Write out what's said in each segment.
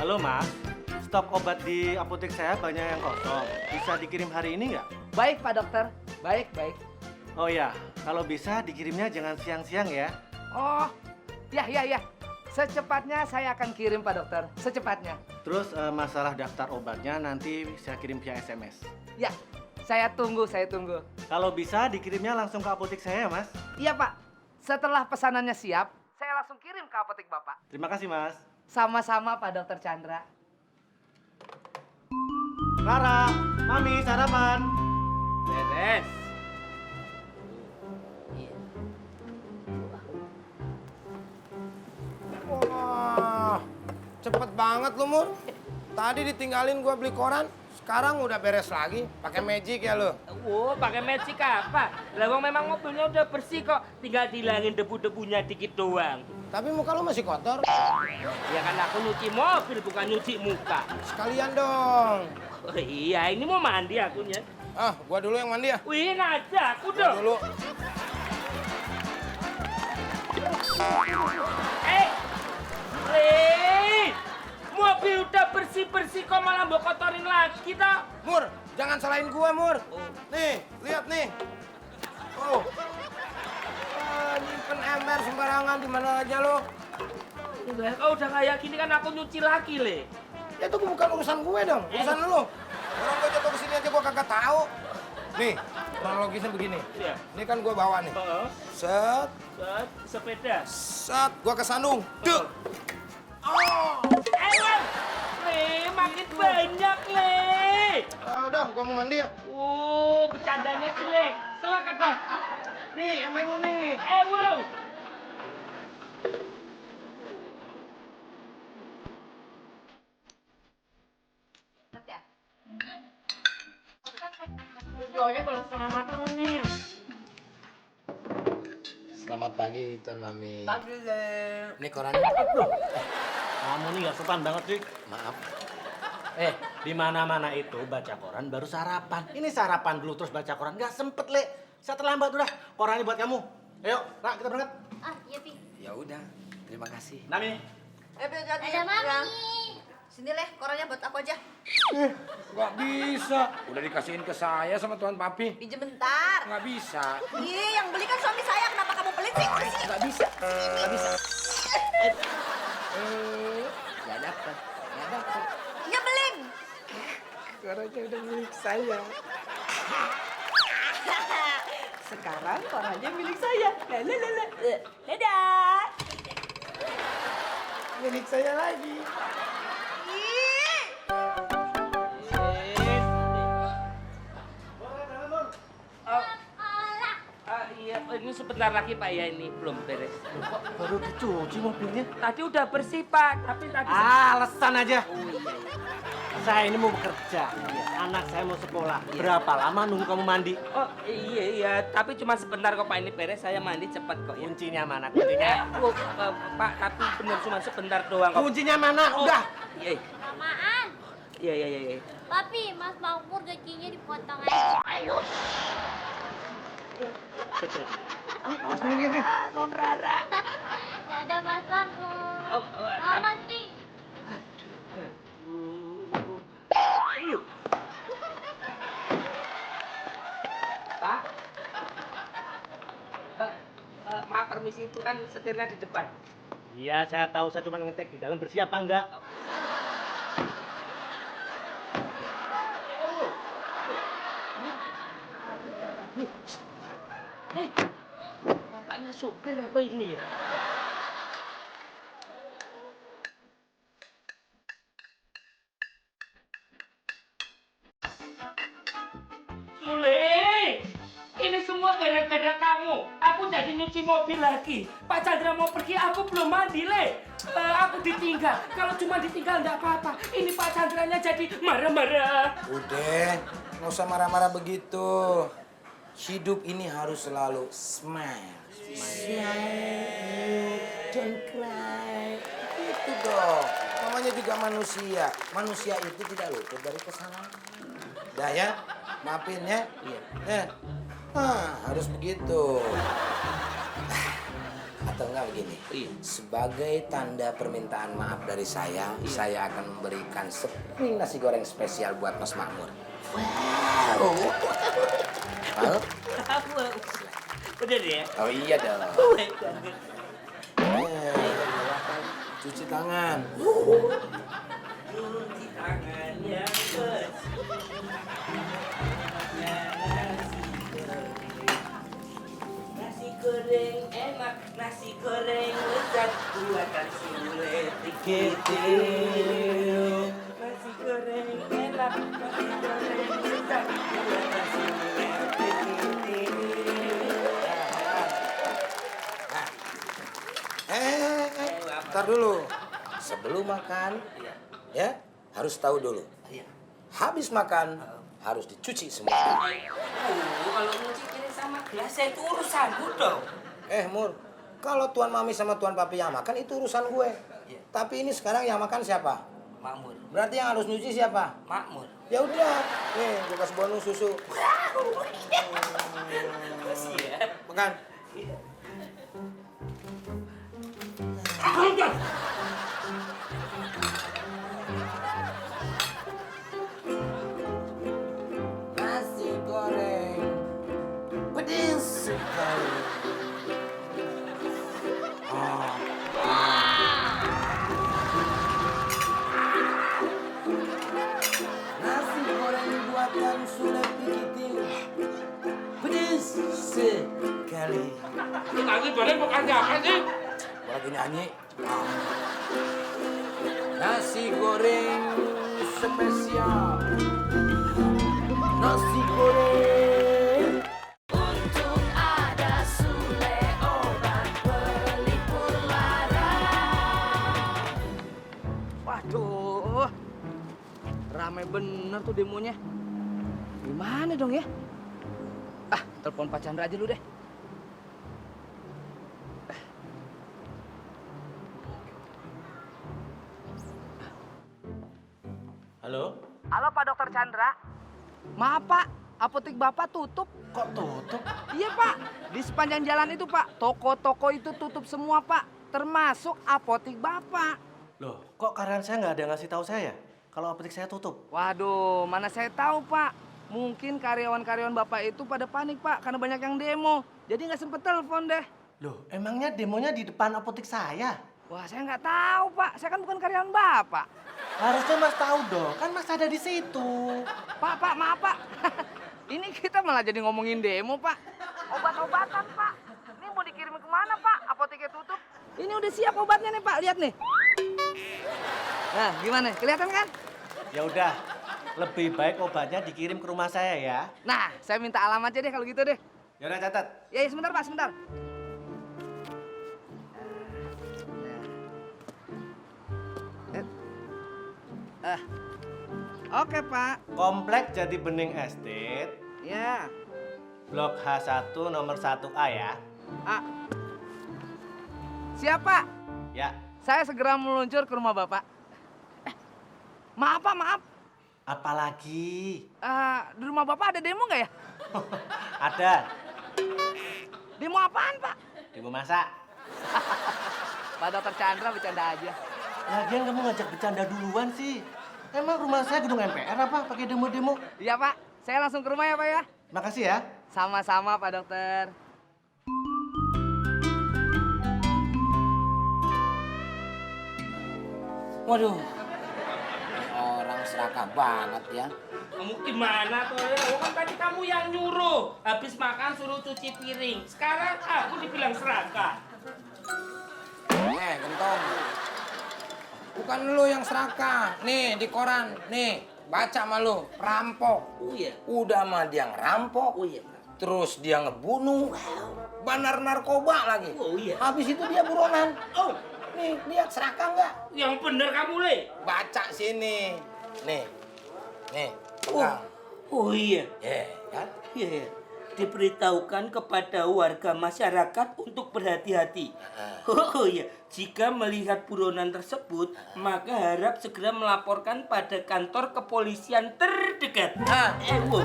Halo Mas, stok obat di apotek saya banyak yang kosong. Bisa dikirim hari ini nggak? Baik Pak Dokter, baik. Oh ya, kalau bisa dikirimnya jangan siang-siang ya. Oh, ya. Secepatnya saya akan kirim Pak Dokter, secepatnya. Terus masalah daftar obatnya nanti saya kirim via SMS. Ya, saya tunggu. Kalau bisa dikirimnya langsung ke apotek saya ya Mas. Iya Pak, setelah pesanannya siap, saya langsung kirim ke apotek Bapak. Terima kasih Mas. Sama-sama Pak Dokter Chandra. Rara, Mami sarapan. Beres. Wah, cepet banget lu, Mur. Tadi ditinggalin gua beli koran, sekarang udah beres lagi. Pakai magic ya lu. Pakai magic apa? Lah wong memang mobilnya udah bersih kok, tinggal dihilangin debu-debunya dikit doang. Tapi muka lu masih kotor. Ya kan aku nyuci mobil bukan nyuci muka. Sekalian dong. Oh iya, ini mau mandi akunya. Ah, gua dulu yang mandi ya. Wih, aja aku Gua dong. dulu. Mobil udah bersih-bersih kok malah mau kotorin lagi toh. Mur, jangan salahin gua, Mur. Nih, lihat nih. Oh. Nyimpen ember sembarangan di mana aja lo. Kalau udah kayak gini kan aku nyuci lagi, Le. Ya itu bukan urusan gue dong, urusan lu. Orang gua jatuh ke sini aja gua kagak tahu. Nih, kronologisnya begini. Iya. Ini kan gua bawa nih. Heeh. Set, Sepeda. set, gua kesandung. Duk. Oh. Le, makin banyak, Le. Udah, gua mau mandi ya. Bercandanya jelek. Silakan, Pak. Nih, emang lu nih. Wow. Selamat pagi, Tuan Mami. Pagi, Le. Ini korannya. Kamu nih nggak sopan banget sih. Maaf. Di mana-mana itu baca koran baru sarapan. Ini sarapan dulu terus baca koran. Nggak sempet, Le. Saya terlambat udah. Korannya buat kamu. Ayo, Ra, kita berangkat. Ah, iya, Pi. Ya udah, terima kasih. Nami. Ada Mami. Sini Leh, korannya buat aku aja. Nggak bisa. Udah dikasihin ke saya sama Tuan Papi. Pinjem bentar. Nggak bisa. Ih, yang beli kan suami saya. Kenapa kamu pelit sih? Nggak bisa. Nggak bisa. Nggak dapet. Nggak dapet. Nyebelin. Korannya udah milik saya. Sekarang korannya milik saya. Lalalala. Dadah. Milik saya lagi. Iya, ini sebentar lagi Pak ya, ini belum beres. Kok baru dicuci mobilnya? Tadi udah bersih Pak, tapi tadi Alasan aja. Oh iya. Saya ini mau bekerja. Anak saya mau sekolah. Berapa lama nunggu kamu mandi? Oh iya, tapi cuma sebentar kok Pak, ini beres saya mandi cepat kok ya. Kuncinya mana? Kuncinya? Pak, tapi bener cuma sebentar doang kok. Kuncinya mana? Udah. Iya. Lamaan. Iya. Papi, Mas Makmur gajinya dipotong aja. Non Rara. Dadah, Mas Makmur. Selamat, Pi. Pak. Maaf permisi, itu kan setirnya di depan. Iya, saya tahu. Saya cuma ngetek di dalam bersih apa enggak. Bapaknya supir apa ini ya? Sule, ini semua gara-gara kamu. Aku jadi nyuci mobil lagi. Pak Chandra mau pergi, aku belum mandi, Le. Aku ditinggal. Kalau cuma ditinggal nggak apa-apa. Ini Pak Chandranya jadi marah-marah. Udah, nggak usah marah-marah begitu. Hidup ini harus selalu smile. Smile, don't cry. Itu dong. Namanya juga manusia. Manusia itu tidak luput dari kesalahan. Dah ya, maafin ya. Iya. Harus begitu. Atau enggak begini. Iya. Sebagai tanda permintaan maaf dari saya akan memberikan sepiring nasi goreng spesial buat Mas Makmur. Wow. Mau? Bener ya? Oh iya dong. Baik banget. Cuci tangan. Cuci tangan yang bersih. Nasi goreng enak, nasi goreng lezat, buatan Sule Tikitil. Nasi goreng enak, nasi goreng lezat, buatan Sule Tikitil. Ntar dulu. Sebelum makan, ya harus tahu dulu. Habis makan harus dicuci semua. Kalau nyuci piring sama gelas itu urusanku dong. Mur, kalau tuan mami sama tuan papi yang makan itu urusan gue. Tapi ini sekarang yang makan siapa? Makmur, Berarti yang harus nyuci siapa? makmur. Ya udah, nih gue kasih bonus susu. Makasih ya. Makan. Nasi goreng pedes sekali. Nasi goreng buatan Sule Tikitil pedes sekali. Nasi goreng bukan apa sih? Lagi nyanyi. Nasi goreng spesial. Nasi goreng. Untung ada Sule obat pelipur lara. Waduh, rame bener tuh demonya. Gimana dong ya? Telepon Pak Chandra aja lu deh. Halo? Halo Pak Dokter Chandra. Maaf Pak, apotek Bapak tutup. Kok tutup? Iya Pak, di sepanjang jalan itu Pak, toko-toko itu tutup semua Pak, termasuk apotek Bapak. Loh, kok karyawan saya nggak ada yang ngasih tahu saya kalau apotek saya tutup? Waduh, mana saya tahu Pak. Mungkin karyawan-karyawan Bapak itu pada panik Pak, karena banyak yang demo. Jadi nggak sempet telepon deh. Loh, emangnya demonya di depan apotek saya? Wah, saya nggak tahu Pak, saya kan bukan karyawan Bapak. Harusnya Mas tahu dong, kan Mas ada di situ. Pak, maaf Pak. Ini kita malah jadi ngomongin demo Pak. Obat-obatan Pak. Ini mau dikirim kemana Pak? Apoteknya tutup. Ini udah siap obatnya nih Pak, lihat nih. Nah, gimana? Kelihatan kan? Ya udah, lebih baik obatnya dikirim ke rumah saya ya. Nah, saya minta alamatnya deh kalau gitu deh. Ya udah catat. Ya, sebentar Pak, sebentar. Oke Pak. Komplek Jati Bening Estate, Ya. Blok H1 nomor 1A ya. Siapa? Ya, Saya segera meluncur ke rumah Bapak. Maaf Pak, maaf. apalagi? Di rumah Bapak ada demo nggak ya? Ada, Demo apaan Pak? ibu masak. Pak Dokter Chandra bercanda aja. Lagian kamu ngajak bercanda duluan sih. Emang rumah saya gedung MPR apa pakai demo-demo? Iya Pak, saya langsung ke rumah ya Pak ya. Makasih ya. Sama-sama Pak Dokter. Waduh, orang serakah banget ya. Kamu gimana tuh ya? Kan tadi kamu yang nyuruh. Habis makan suruh cuci piring. Sekarang aku dibilang serakah. Gentong. Bukan lu yang serakah. Nih, di koran. Nih, baca sama lu. Rampok. Oh iya. Udah mah dia ngerampok. Oh iya. Terus dia ngebunuh. Bandar narkoba lagi. Oh iya. Habis itu dia buronan. Oh, Nih, lihat serakah nggak? yang bener kamu, Le. Baca sini. Nih. Nih, Oh, pegang. oh iya. Kan? Iya, diberitahukan kepada warga masyarakat untuk berhati-hati. Oh iya, jika melihat buronan tersebut, maka harap segera melaporkan pada kantor kepolisian terdekat. Wow.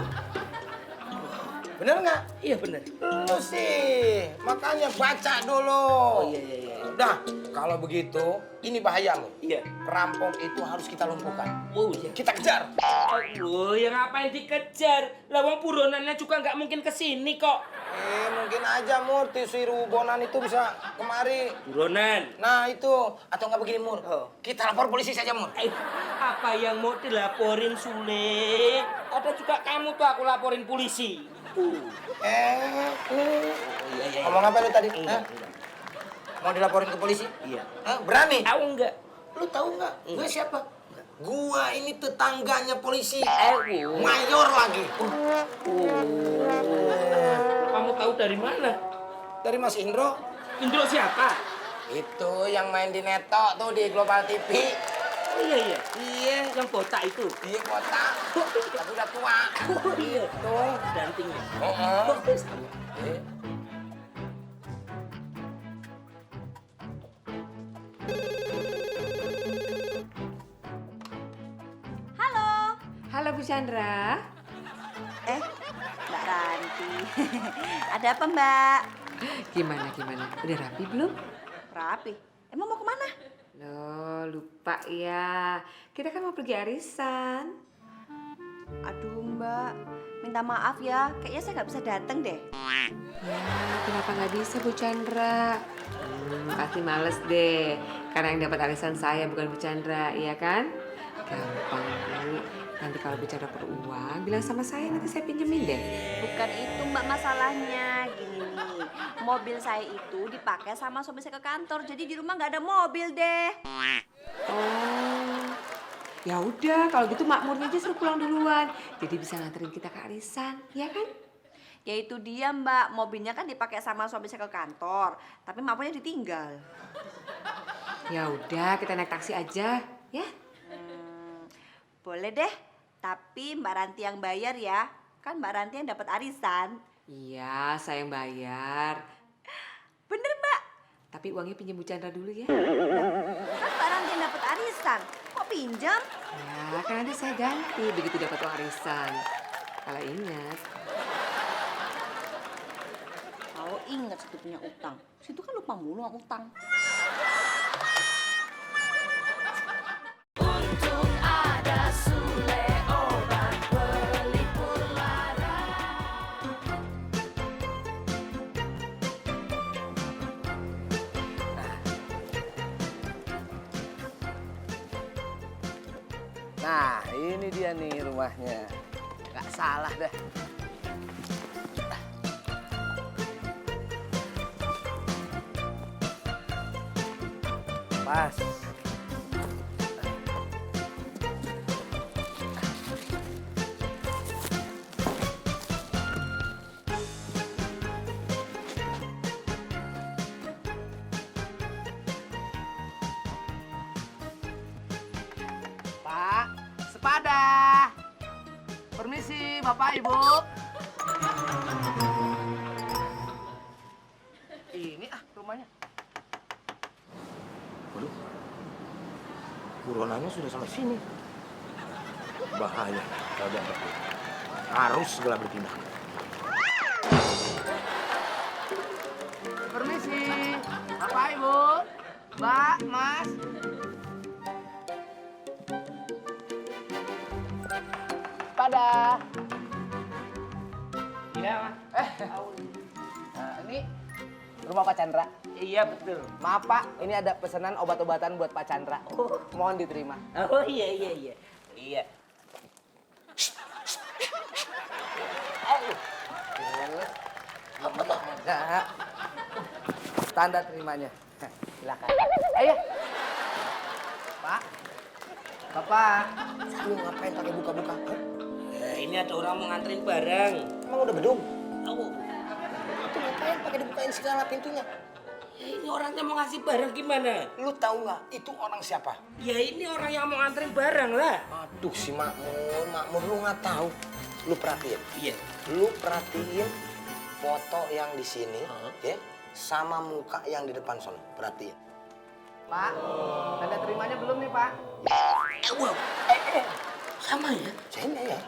Bener nggak? Iya bener. Lu sih, makanya baca dulu. Oh iya. Dah, kalau begitu, ini bahaya lo. Iya. Perampok itu harus kita lumpuhkan. Oh iya. Kita kejar. Oh, yang ngapain dikejar? Lawang buronannya juga nggak mungkin kesini kok. Mungkin aja Mur, si Rubonan itu bisa kemari. Buronan. Nah itu, atau nggak begini Mur, kita lapor polisi saja Mur. Apa yang mau dilaporin Sule? Ada juga kamu tuh aku laporin polisi. Ngomong apa lu tadi? Hah? Mau dilaporin ke polisi? Iya. Hah? Berani? Tahu nggak? Lu tahu nggak? Gue siapa? Gua ini tetangganya polisi. Oh. Mayor lagi. Kamu tahu dari mana? Dari Mas Indro. Indro siapa? Itu yang main di Neto tuh di Global TV. Oh iya. Iya, yang botak itu. Dia kota. Tapi udah tua. Oh iya. Tuh. Gantingnya. Eh. Halo. Halo Bu Chandra. Mbak Ranti. Ada apa Mbak? Gimana? Udah rapi belum? Rapi. Emang mau kemana? Loh, lupa ya. Kita kan mau pergi arisan. Aduh Mbak, minta maaf ya. Kayaknya saya nggak bisa datang deh. Ya, kenapa nggak bisa Bu Chandra? Pasti males deh. Karena yang dapat arisan saya bukan Bu Chandra, iya kan? Gampang Bu. Nanti kalau Bu Chandra perlu uang, bilang sama saya, nanti saya pinjemin deh. Bukan itu Mbak masalahnya. Gini nih, mobil saya itu dipakai sama suami saya ke kantor. Jadi di rumah nggak ada mobil deh. Oh, ya udah kalau gitu makmurnya aja suruh pulang duluan. Jadi bisa nganterin kita ke arisan, ya kan? Ya itu dia Mbak, mobilnya kan dipakai sama suami saya ke kantor. Tapi makmurnya ditinggal. Ya udah, kita naik taksi aja, ya? Boleh deh, tapi Mbak Ranti yang bayar ya. Kan Mbak Ranti yang dapat arisan. Iya, saya yang bayar. Bener Mbak? Tapi uangnya pinjam Bu Chandra dulu ya. Kan Mbak Ranti yang dapat arisan. Kok pinjam? Ya, kan nanti saya ganti begitu dapat uang arisan. Kalau ingat. Kalau ingat situ punya utang. Situ kan lupa mulu sama utang. Nah, ini dia nih rumahnya. Nggak salah dah. Pas. Pak, sepada. Permisi, Bapak, Ibu. Ini rumahnya. Waduh, buronannya sudah sampai sini. Bahaya kalau dia berpindah. Harus segera berpindah. Permisi, Bapak, Ibu. Mbak, Mas. Pada. Iya, Mas. Ini rumah Pak Chandra. Iya, betul. Maaf Pak, ini ada pesanan obat-obatan buat Pak Chandra. Mohon diterima. Oh iya. Iya. Ada tanda terimanya. Silakan. Ayo. Pak. Bapak. Lu ngapain pakai buka-buka? Ini ada orang mau nganterin barang. Emang udah bedung? Tahu. Itu ngapain pakai dibukain segala pintunya? Ya, ini orangnya mau ngasih barang gimana? Lu tahu nggak itu orang siapa? Ya ini orang yang mau nganterin barang lah. Aduh si Makmur lu nggak tahu. Lu perhatiin. Iya. Lu perhatiin foto yang di sini, ya, sama muka yang di depan sono. Perhatiin. Pak, tanda terimanya belum nih Pak? Wow. Sama ya? Sama ya.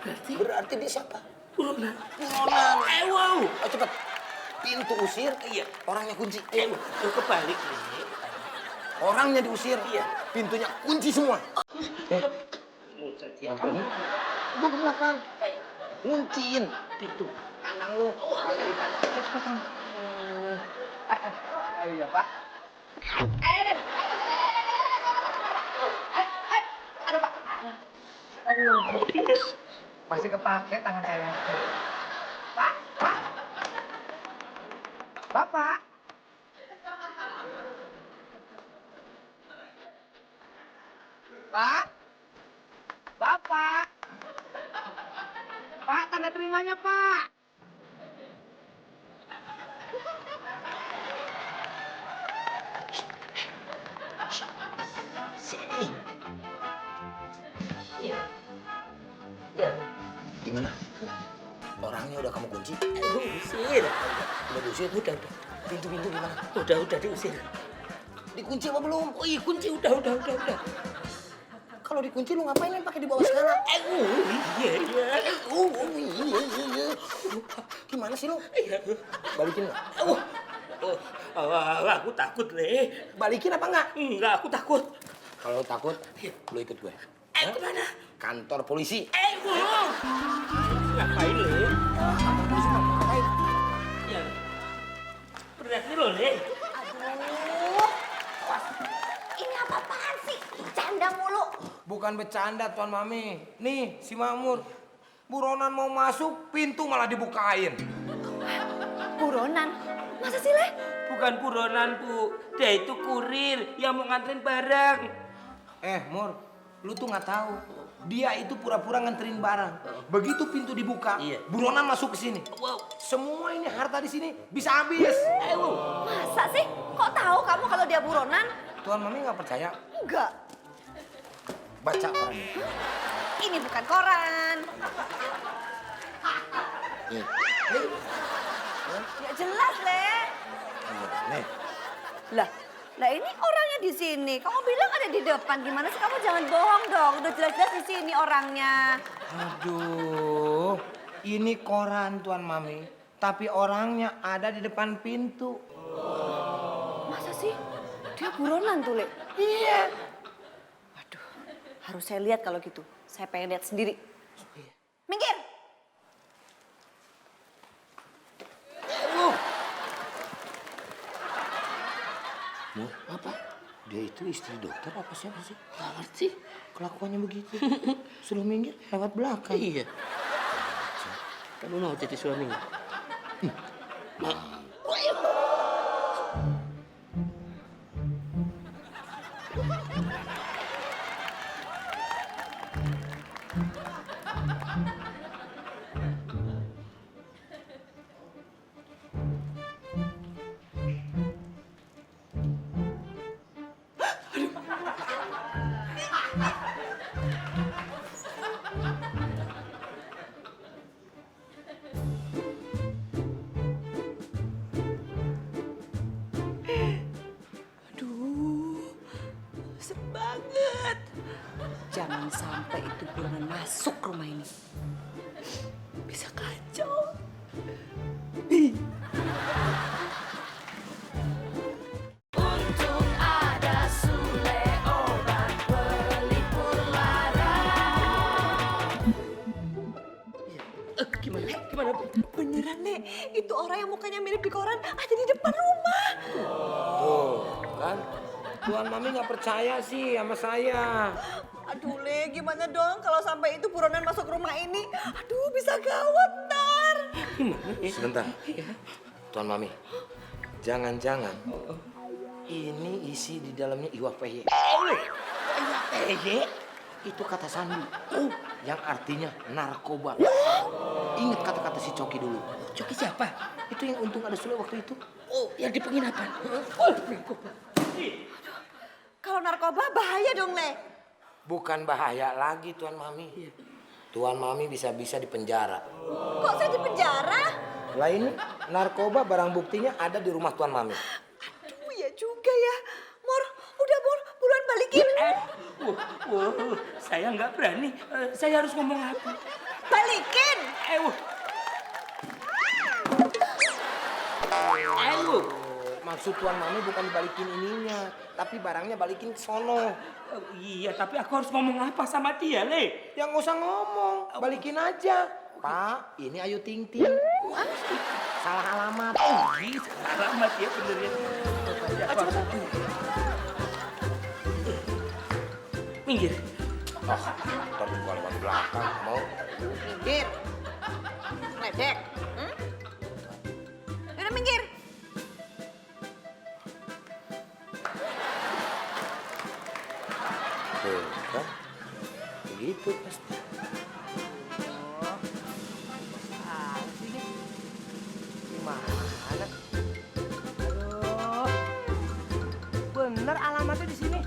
Berarti dia siapa? Buronan. Buronan. Wow. Oh, cepet. Pintu usir, iya. Orangnya kunci. Kebalik nih. Orangnya diusir, iya. Pintunya kunci semua. Gua ke belakang. Kunciin pintu. Tangan lu. Iya, Pak. Masih kepake tangan saya. Pak. Bapak. Pak. Bapak. Pak, tanda terimanya, Pak. Gimana? Orangnya udah kamu kunci? Usir. Udah diusir? Udah. Pintu-pintu gimana? Udah diusir. Dikunci apa belum? Oh iya, kunci udah. Kalau dikunci lu ngapain yang pakai di bawah segala? Iya. Iya. Gimana sih lu? Iya. Balikin nggak? Aku takut, Le. Balikin apa enggak? Enggak, aku takut. Kalau lu takut, lu ikut gue. Kemana? Kantor polisi. Ngapain, Le? Kantor polisi ngapain? Ya. Berarti lo, Le. Aduh. Ini apa-apaan sih? Canda mulu. Bukan bercanda, Tuan Mami. Nih, si Makmur. Buronan mau masuk, pintu malah dibukain. Buronan. Masa sih, Le? Bukan buronan, Bu. Dia itu kurir yang mau nganterin barang. Mur, lu tuh nggak tahu. Dia itu pura-pura nganterin barang. Begitu pintu dibuka, Iya. buronan masuk ke sini. Wow. Semua ini harta di sini bisa habis. Masa sih? Kok tahu kamu kalau dia buronan? Tuan Mami nggak percaya? Enggak. Baca korannya. Ini bukan koran. Nih. Ya jelas, Le. Nih. Lah ini orangnya di sini. Kamu bilang ada di depan. Gimana sih kamu jangan bohong dong. Udah jelas-jelas di sini orangnya. Aduh, ini koran Tuan Mami. Tapi orangnya ada di depan pintu. Masa sih? Dia buronan tuh, Le. Iya. Waduh, harus saya lihat kalau gitu. Saya pengen lihat sendiri. Minggir. Mur, apa? Dia itu istri dokter apa siapa sih? Gak ngerti. Kelakuannya begitu. Suruh minggir lewat belakang. Iya. Kamu mau jadi suaminya? Jangan sampai itu buronan masuk rumah ini. Bisa kacau. Untung ada Sule obat pelipur lara. Gimana, Bu? Beneran, Le. Itu orang yang mukanya mirip di koran ada di depan rumah. Tuh, kan? Tuan Mami nggak percaya sih sama saya. Aduh, Le, gimana dong kalau sampai itu buronan masuk rumah ini? Aduh, bisa gawat ntar. Sebentar. Tuan Mami, jangan-jangan ini isi di dalamnya iwak peye. Peye? Itu kata Sandi. Yang artinya narkoba. Ingat kata-kata si Coki dulu. Coki siapa? Itu yang untung ada Sule waktu itu. Oh, yang di penginapan. Oh, narkoba. Kalau narkoba bahaya dong, Le. Bukan bahaya lagi Tuan Mami. Tuan Mami bisa-bisa di penjara. Kok saya di penjara? Lah ini narkoba barang buktinya ada di rumah Tuan Mami. Aduh, ya juga ya. Mor, udah Mor, buruan balikin. Saya nggak berani. Saya harus ngomong apa? Balikin. Maksud Tuan Mami bukan dibalikin ininya, tapi barangnya balikin ke sono. Iya, tapi aku harus ngomong apa sama dia, Le? Ya nggak usah ngomong, balikin aja. Pak, ini Ayu Ting Ting. Salah alamat. Iya, alamat ya bener ya. Minggir. Ntar juga lewat belakang, mau. Minggir. Ledek. Udah minggir. Tuh, kan? Begitu pasti. Gimana? Aduh. Bener alamatnya di sini.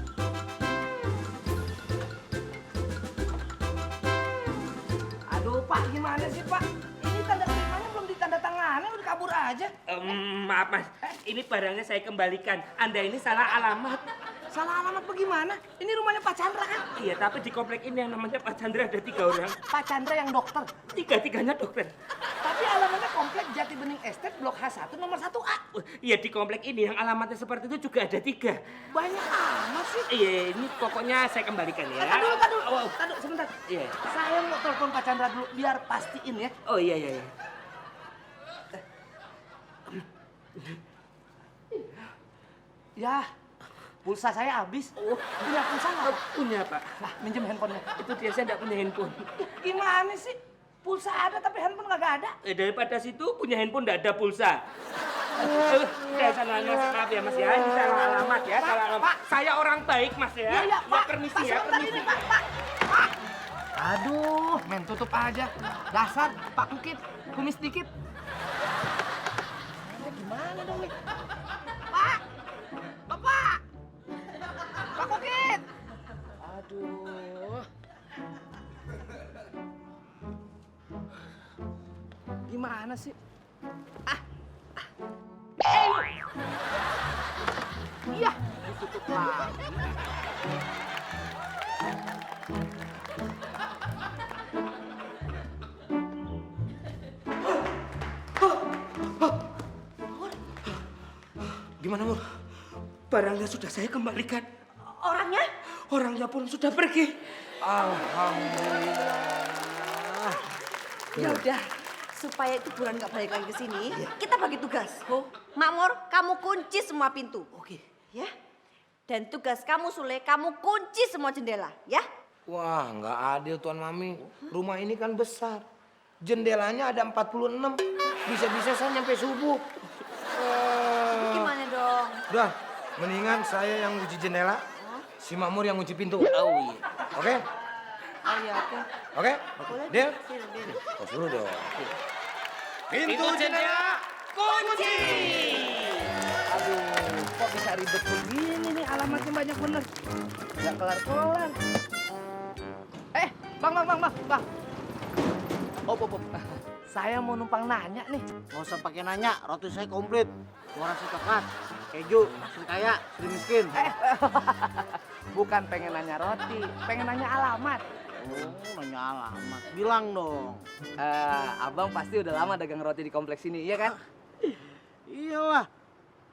Aduh, Pak, gimana sih, Pak? Ini tanda terimanya belum ditandatangani, udah kabur aja. Maaf Mas, ini barangnya saya kembalikan. Anda ini salah alamat. Salah alamat bagaimana? Ini rumahnya Pak Chandra kan? Iya, tapi di komplek ini yang namanya Pak Chandra ada 3 orang. Pak Chandra yang dokter. 3-tiganya dokter. Tapi alamatnya komplek Jati Bening Estate Blok H1 nomor 1A. Iya, di komplek ini yang alamatnya seperti itu juga ada 3. Banyak amat sih. Iya, ini pokoknya saya kembalikan ya. Tadu, sebentar. Iya. Saya mau telepon Pak Chandra dulu biar pastiin ya. Oh iya, iya, iya. Ya, pulsa saya habis. Punya pulsa nggak, Pak? Punya, Pak. Nah, minjem handphonenya. Itu dia, saya nggak punya handphone. Gimana sih? Pulsa ada tapi handphone nggak ada. Daripada situ punya handphone nggak ada pulsa. Udah sana Mas, maaf ya Mas ya, ini salah alamat ya, salah alamat. Pak. Saya orang baik Mas ya. Iya, Pak. Permisi Pak, ya, sebentar permisi. ini, Pak. Aduh, main tutup aja. Dasar, Pak Kukit, kumis dikit. Ini gimana dong nih? Pak! Bapak! Pak Kukit! Aduh. Gimana sih? Iya, ditutup lagi. Gimana, Mur? Barangnya sudah saya kembalikan. Orangnya? Orangnya pun sudah pergi. Alhamdulillah. Ya udah, supaya itu bulan nggak balik lagi ke sini, kita bagi tugas. Makmur, kamu kunci semua pintu. Oke. Ya. Dan tugas kamu Sule, kamu kunci semua jendela, ya? Wah, nggak adil Tuan Mami. Rumah ini kan besar. Jendelanya ada 46. Bisa-bisa saya nyampe subuh. Gimana dong? Udah, mendingan saya yang ngunci jendela, si Makmur yang ngunci pintu. Oh iya. Oke? Oh iya, oke. Oke? Boleh. Deal? Sini, sini. Oh, suruh dong. Pintu jendela kunci. Aduh, kok bisa ribet begini nih, alamatnya banyak bener. Nggak kelar-kelar. Bang. Op. Saya mau numpang nanya nih. Nggak usah pakai nanya, roti saya komplit. Mau rasa coklat, keju, Sri kaya, Sri miskin. Bukan pengen nanya roti, pengen nanya alamat. Oh, nanya alamat. Bilang dong. Abang pasti udah lama dagang roti di kompleks ini, iya kan? Iyalah.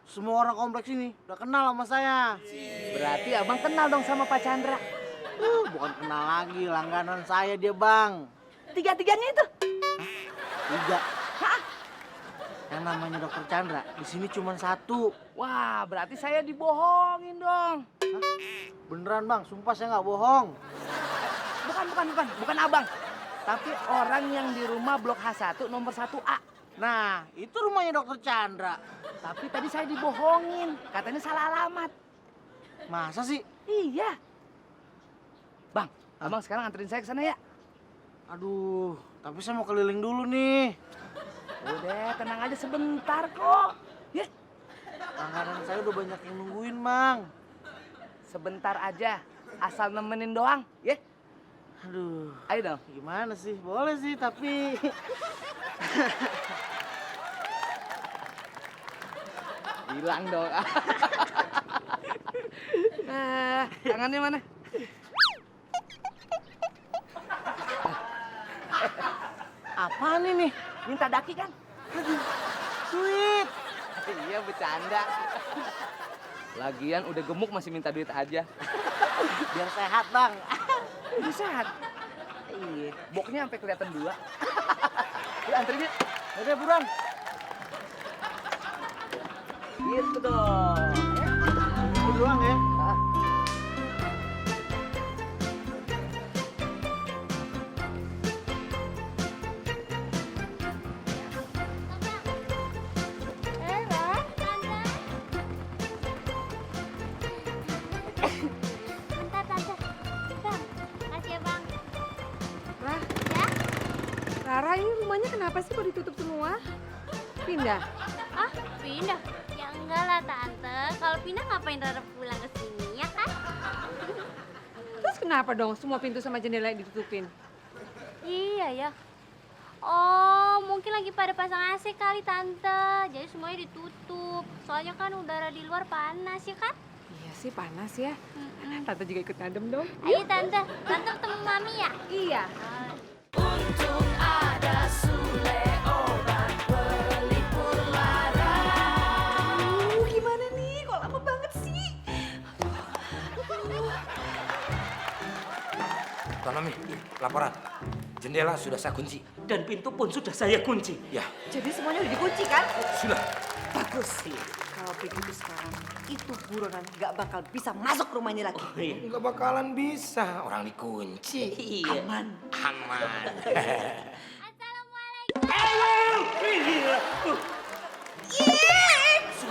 Semua orang kompleks ini udah kenal sama saya. Berarti abang kenal dong sama Pak Chandra. Bukan kenal lagi, langganan saya dia, Bang. Tiga-tiganya itu? 3. Yang namanya Dokter Chandra, di sini cuma 1. Wah, berarti saya dibohongin dong. Beneran, Bang, sumpah saya nggak bohong. Bukan abang. Tapi orang yang di rumah Blok H1 nomor 1A. Nah, itu rumahnya Dokter Chandra. Tapi tadi saya dibohongin, katanya salah alamat. Masa sih? Iya. Bang, abang sekarang anterin saya ke sana ya. Aduh, tapi saya mau keliling dulu nih. Udah, tenang aja sebentar kok. Ya, Langganan saya udah banyak yang nungguin, Bang. sebentar aja. Asal nemenin doang, ya. Aduh, Ayo dong. gimana sih? Boleh sih, tapi... Bilang dong. Tangannya mana? Apaan ini? Minta daki kan? Duit. Iya, bercanda. Lagian udah gemuk masih minta duit aja. Biar sehat, Bang. Udah sehat. Iya, boknya sampai kelihatan 2. Yuk anterin yuk. Udah buruan. Gitu dong. Itu doang ya. Bentar, Tante. Bang, makasih ya, Bang. Rah, Ya? Rara ini rumahnya kenapa sih kok ditutup semua? Pindah. Ah, pindah? Ya enggak lah, Tante. Kalau pindah ngapain Rara pulang ke sini, ya kan? Terus kenapa dong semua pintu sama jendela ditutupin? Iya ya. Oh, mungkin lagi pada pasang AC kali, Tante. Jadi semuanya ditutup. Soalnya kan udara di luar panas, ya kan? Iya sih panas ya. Mm-mm. Tante juga ikut ngadem dong. Ayo, Tante. Tante ketemu Mami ya? Iya. Gimana nih? Kok lama banget sih? Tonomi, laporan. Jendela sudah saya kunci. Dan pintu pun sudah saya kunci. Ya, Jadi semuanya udah dikunci kan? sudah. Bagus. Kalau begitu sekarang, itu buronan gak bakal bisa masuk rumah ini lagi. Iya. Nggak bakalan bisa. Orang dikunci. Iya. Aman. Aman. Assalamualaikum. Iya.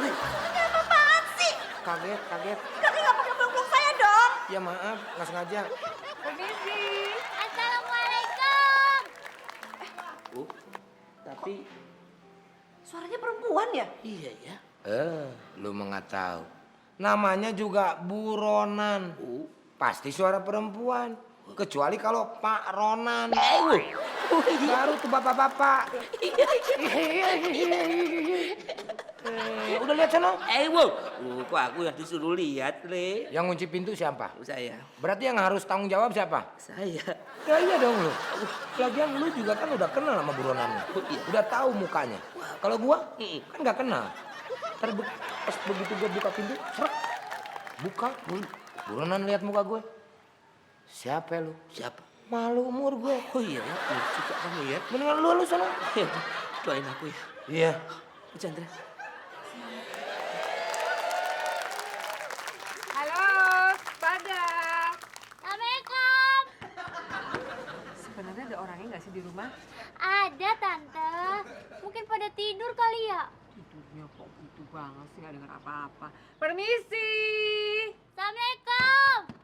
Ini apa-apaan sih? Kaget. Kakek gak pakai peluk saya dong. Ya maaf, nggak sengaja. Permisi. Assalamualaikum. Tapi Suaranya perempuan ya? iya ya. Lu mah nggak tahu. Namanya juga buronan. Pasti suara perempuan. Kecuali kalau Pak Ronan. Baru tuh bapak-bapak. Udah lihat sana? Kok aku yang disuruh lihat, Le? Yang ngunci pintu siapa? Saya. Berarti yang harus tanggung jawab siapa? Saya. Ya iya dong lu. Lagian lu juga kan udah kenal sama buronan lu. Udah tahu mukanya. Kalau gua kan nggak kenal. Ntar pas begitu gua buka pintu, seret. Buka. Buronan lihat muka gue. Siapa lu? Siapa? Malu umur gue. Oh iya, suka kamu ya. Mendingan lu sana. Doain aku ya. Iya. Bu Chandra. Halo, pada. Assalamualaikum. Sebenarnya ada orangnya nggak sih di rumah? Ada, Tante. Mungkin pada tidur kali ya. Tidurnya kok gitu banget sih nggak dengar apa-apa. Permisi. Assalamualaikum.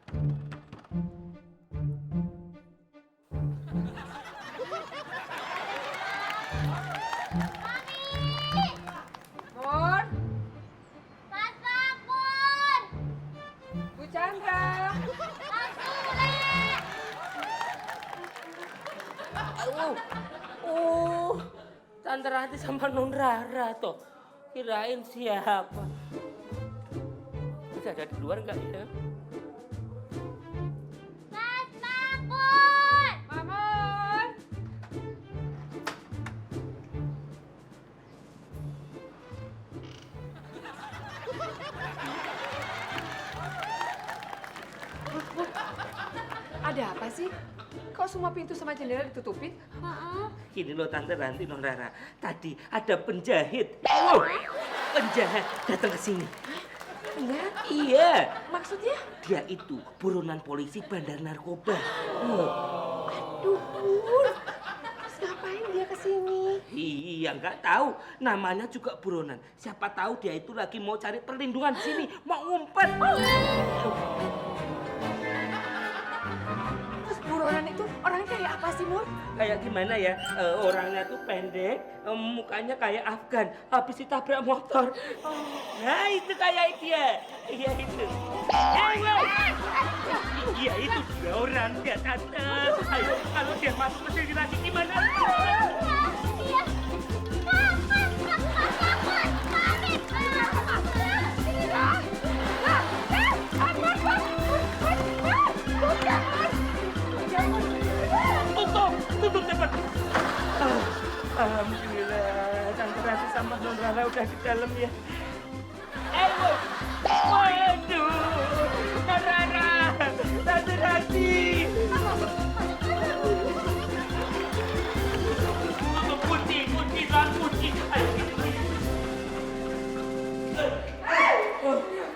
Pur, Mas Makmur. Bu Chandra. Mas Sule. Tante Ranti sama Non Rara toh. Kirain siapa? Bisa ada di luar nggak ya? Mas Makmur. Mamun. Ada apa sih? Kok semua pintu sama jendela ditutupin? Gini loh Tante Ranti, Non Rara. Tadi ada penjahit. Penjahat datang ke sini. Iya. Iya. Maksudnya? Dia itu buronan polisi bandar narkoba. Aduh, Pur. Terus ngapain dia kesini? Iya, nggak tahu. Namanya juga buronan. Siapa tahu dia itu lagi mau cari perlindungan di sini, mau ngumpet. Terus buronan itu orangnya kayak apa sih, Nur? Kayak gimana ya? Orangnya tuh pendek, mukanya kayak Afgan, habis ditabrak motor. Nah, itu kayak dia. Iya itu. Iya itu dia orangnya, Tante. Ayo, kalau dia masuk ke sini lagi gimana? Iya. Tutup cepat. Alhamdulillah, Tante Ranti sama Non Rara udah di dalam ya. Waduh, Non Rara, Tante Ranti. Putih, non putih. Ayo sini.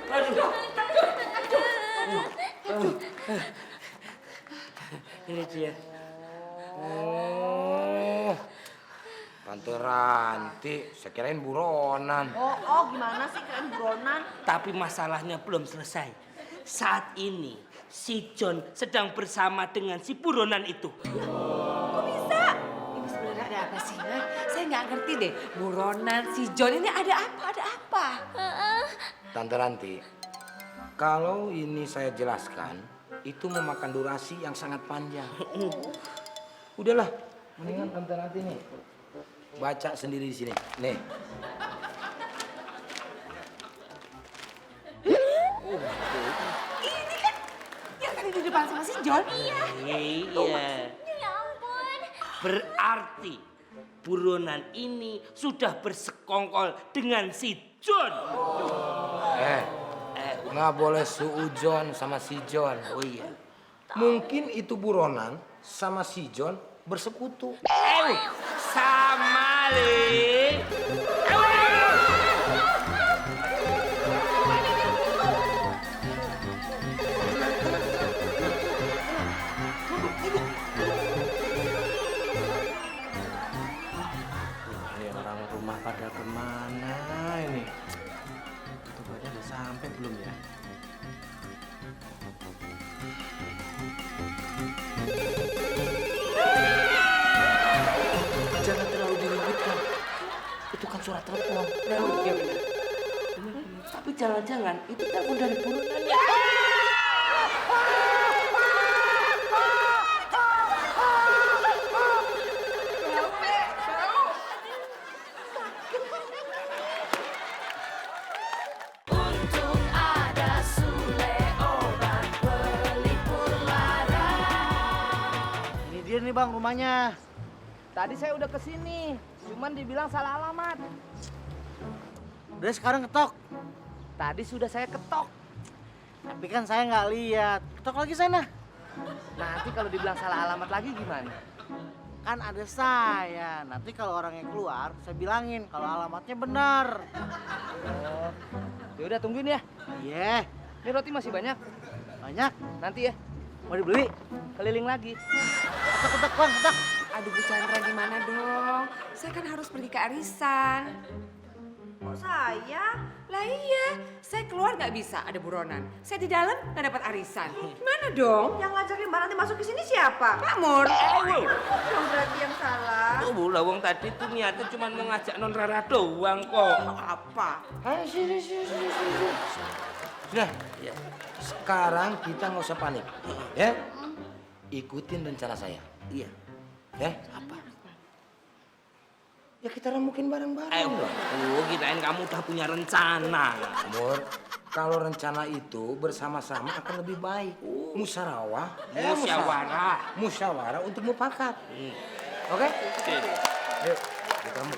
Aduh. Ini dia. Oh, Tante Ranti, saya kirain buronan. Oh, gimana sih keren buronan? Tapi masalahnya belum selesai. Saat ini si John sedang bersama dengan si buronan itu. Ini sebenarnya ada apa sih? Ha? Saya nggak ngerti deh. Buronan, si John ini ada apa? Ada apa? Tante Ranti, kalau ini saya jelaskan, itu memakan durasi yang sangat panjang. Udahlah, mendingan Tante Ranti nih baca sendiri di sini. Nih. Yang tadi di depan sama si John? Iya. Iya. Ya ampun. Berarti buronan ini sudah bersekongkol dengan si John. Nggak boleh suujon sama si John. Oh iya. Mungkin itu buronan sama si John bersekutu. Sama Le. Ini orang rumah pada kemana ini? Itu aja udah sampai belum ya? Jangan terlalu diributkan. Itu kan surat telepon. Iya benar. Tapi jangan-jangan itu telepon dari buronan ya. Ini dia nih bang rumahnya. Tadi saya udah kesini, cuman dibilang salah alamat. Udah sekarang ketok. Tadi sudah saya ketok. Tapi kan saya nggak lihat. Ketok lagi sana. Nanti kalau dibilang salah alamat lagi gimana? Kan ada saya. Nanti kalau orangnya keluar, saya bilangin kalau alamatnya benar. Oh, ya udah tungguin ya. Iya, Ini roti masih banyak. banyak. Nanti ya, Mau dibeli? keliling lagi. Ketok bang, ketok. Aduh Bu Chandra gimana dong? Saya kan harus pergi ke arisan. Kok saya? Lah iya, saya keluar nggak bisa, ada buronan. Saya di dalam nggak dapat arisan. Gimana dong? Yang ngajakin Mbak Ranti masuk ke sini siapa? Pak Mur. Yang berarti yang salah. Oh, lawang tadi tuh niatnya cuma mau ngajak Non Rara doang kok. Apa? Ayo sini. Sudah, Ya. sekarang kita nggak usah panik, ya? Ikutin rencana saya, Iya. ya? Apa? Ya kita remukin bareng-bareng dong. Oh, kirain kamu udah punya rencana. Mur, kalau rencana itu bersama-sama akan lebih baik. Musyawarah. Musyawarah untuk mufakat. Oke? Oke. Ayo, kamu.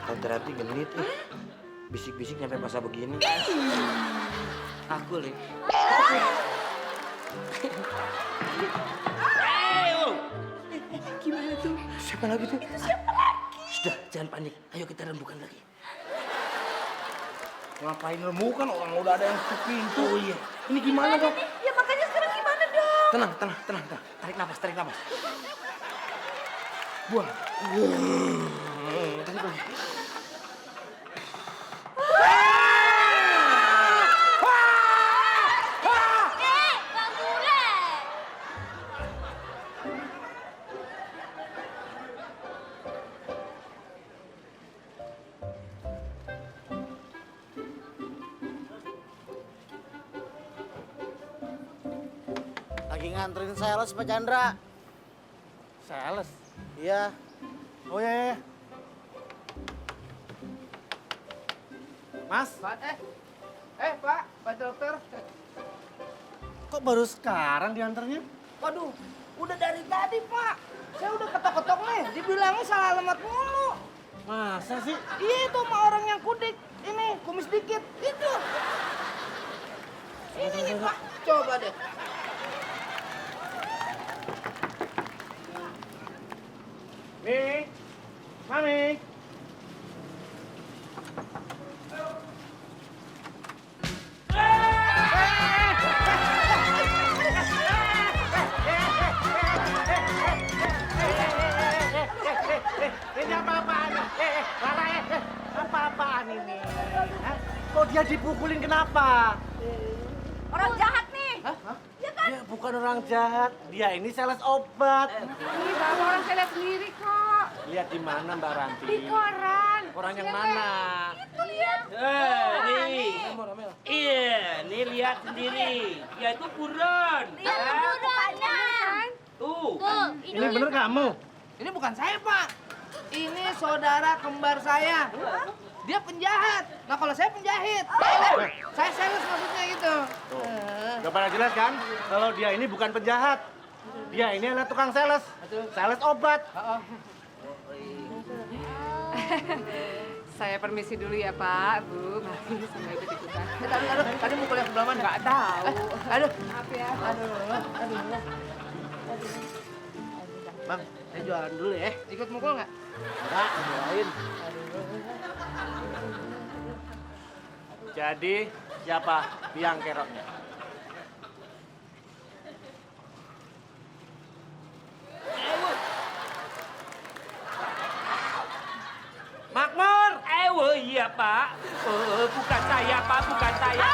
Tante Ranti genit, bisik-bisik nyampe masa begini. Aku, Le. Gimana tuh? Siapa lagi tuh? Sudah, jangan panik. Ayo kita rembukan lagi. Ngapain remukan orang udah ada yang tutup pintu. Oh iya. Ini gimana dong? Ya makanya sekarang gimana dong? Tenang. Tarik nafas. Buang. Tarik lagi. Bang Bule. Lagi nganterin sales Pak Chandra. Sales? Iya. Oh iya. Mas, Pak, Pak Dokter. kok baru sekarang diantarnya? Waduh, Udah dari tadi, Pak. Saya udah ketok-ketok nih, dibilangnya salah alamat mulu. Masa sih? Iya itu sama orang yang kudik. Ini, kumis dikit. Itu. Ini nih, Pak. Coba deh. Mi, Mami. Ini apa-apaan? Lara, apa-apaan ini? Hah? Kok dia dipukulin kenapa? Orang jahat nih. Dia bukan orang jahat, dia ini sales obat. Ini bapak orang saya lihat sendiri kok. Lihat di mana Mbak Ranti? Di koran. Orang yang mana? Nih. Iya, nih lihat sendiri. Dia itu buron. Lihat mukanya. Tuh. Tuh, Ini bener kamu? Ini bukan saya, Pak. Ini saudara kembar saya. Dia penjahat. Nah, kalau saya penjahit. Saya sales maksudnya gitu. Udah pada jelas kan? Kalau dia ini bukan penjahat. Dia ini adalah tukang sales. Sales obat. Saya permisi dulu ya Pak, Bu. Mari semua ikut ikutan. Tadi mukul yang sebelah mana? Nggak tahu. Aduh. Maaf ya. Bang, saya jualan dulu ya. Ikut mukul nggak? Enggak, doain. Jadi, siapa biang keroknya? Makmur! Iya Pak. Bukan saya Pak, bukan saya.